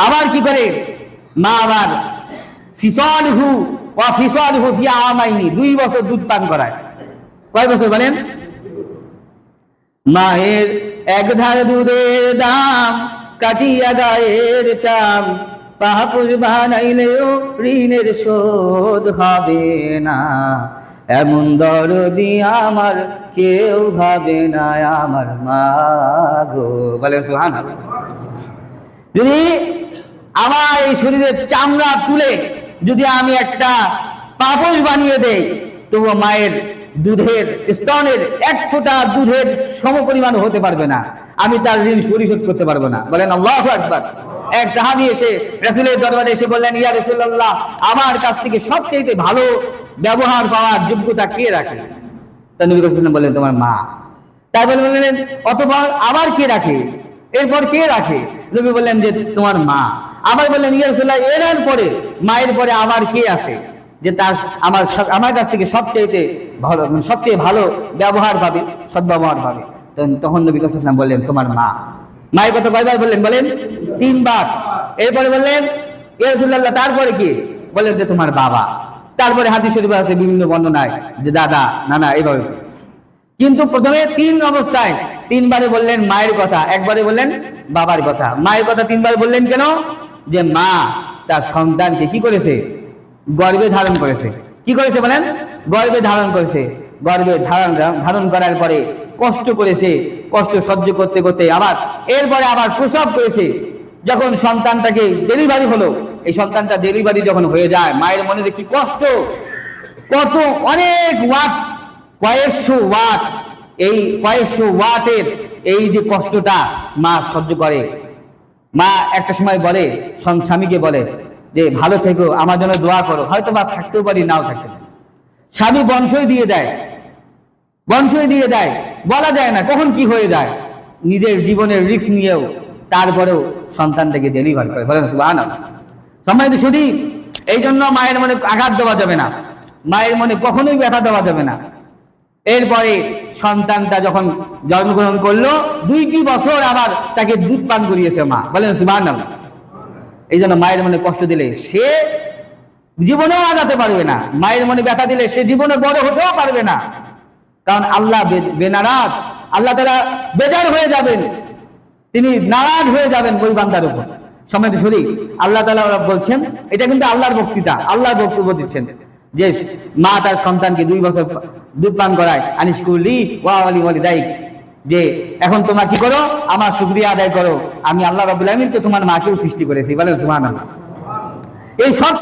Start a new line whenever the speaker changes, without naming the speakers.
আবার কি করে মা আবার ফিসালহু ওয়া ফিসালহু ফি আমাইনি, 2 বছর দুধ পান করায়। কয় বছর বলেন? মায়ের এক ধার দুধের দাম কাটিয়া গায়ের চাম, পাপুষ বানাইলেও ঋণের শোধ হবে না, এমন দরদি আমার কেউ ভাবে না আমার মা গো। বলে সুবহানাল্লাহ। যদি আমার এই শরীরের চামড়া তুলে যদি আমি একটা পাপোশ বানিয়ে দেই, তবু মায়ের দুধের স্তনের 1 ফোঁটা দুধের সমপরিমাণ হতে পারবে না, আমি তার ঋণ পরিশোধ করতে পারবো না। বলেন আল্লাহু আকবার। এক সাহাবী এসে রাসূলের দরবারে এসে বললেন, ইয়া রাসূলুল্লাহ, আমার কাছ থেকে সবচেয়ে ভালো ব্যবহার পাওয়ার যোগ্যতা কে রাখে? তা নবী রাসূল বললেন, তোমার মা। তাই বললেন, অতঃপর আবার কে রাখে? এরপর কে রাখে? নবী বললেন যে তোমার মা। আবার বললেন, ইয়া রাসূলুল্লাহ, এর পরে মায়ের পরে আবার কে আসে যে তার আমার কাছ থেকে সবচেয়ে ভালো ব্যবহার পাবে, সদ্ব্যবহার পাবে? তখন নবী সাল্লাল্লাহু আলাইহি বললেন, তোমার মা। মায়ের কথা কয়বার বললেন? বলেন 3 বার। এরপরে বললেন, ইয়া রাসূলুল্লাহ, তারপরে কি? বললেন যে তোমার বাবা। তারপরে হাদিস শরীফে আছে বিভিন্ন বর্ণনায় যে দাদা, নানা, এইভাবে। কিন্তু প্রথমে 3 অবস্থায় 3 বারে বললেন মায়ের কথা, একবারে বললেন বাবার কথা। মায়ের কথা 3 বার বললেন কেন? যে মা তার সন্তানকে কি করেছে? গর্ভে ধারণ করেছে। কি করেছে বলেন? গর্ভে ধারণ করেছে। গর্ভে ধারণ করার পরে কষ্ট করেছে, কষ্ট সহ্য করতে করতে এরপরে আবার প্রসব করেছে। যখন সন্তানটাকে ডেলিভারি হলো, এই সন্তানটা ডেলিভারি যখন হয়ে যায়, মায়ের মনে কি কষ্ট, কত অনেক ওয়াট, কয়েকশো ওয়াট, এই কয়েকশো ওয়াটের এই যে কষ্টটা মা সহ্য করে। মা একটা সময় বলে, স্বামীকে বলে যে ভালো থেকো, আমার জন্য দোয়া করো। হয়তো বা থাকতেও পারি, নাও থাকতে পারি। স্বামী বংশই দিয়ে দেয়, বলা যায় না কখন কি হয়ে যায়। নিজের জীবনের রিস্ক নিয়েও তারপরেও সন্তানটাকে ডেলিভার করে। বলেন সুবহানাল্লাহ। সম্মানিত শুধু এই জন্য মায়ের মনে আঘাত দেওয়া যাবে না, মায়ের মনে কখনোই ব্যথা দেওয়া যাবে না। এরপরে সন্তানটা যখন জন্মগ্রহণ করলো, 2টি বছর আবার তাকে দুধ পান করিয়েছে মা। বলেন সুবহানাল্লাহ। এই জন্য মায়ের মনে কষ্ট দিলে সে জীবনেও আগাতে পারবে না, মায়ের মনে ব্যথা দিলে সে জীবনে বড় হতেও পারবে না। কারণ আল্লাহ বেনারাজ, আল্লাহ তাআলা বেজার হয়ে যাবেন, তিনি নারাজ হয়ে যাবেন ওই বান্দার উপর। সম্মানিত শরীর, আল্লাহ তাআলা বলছেন, এটা কিন্তু আল্লাহর বক্তৃতা, আল্লাহর বক্তব্য দিচ্ছেন যে মা তার সন্তানকে 2 বছর দুধ পান করায়, আনিশকুরলি ওয়া ওয়ালিদাইক, যে এখন তোমরা কি করো? আমার শুকরিয়া আদায় করো, আমি আল্লাহ রাব্বুল আলামিন তো তোমার মাকেও সৃষ্টি করেছি। বলেন সুবহানাল্লাহ। এই সব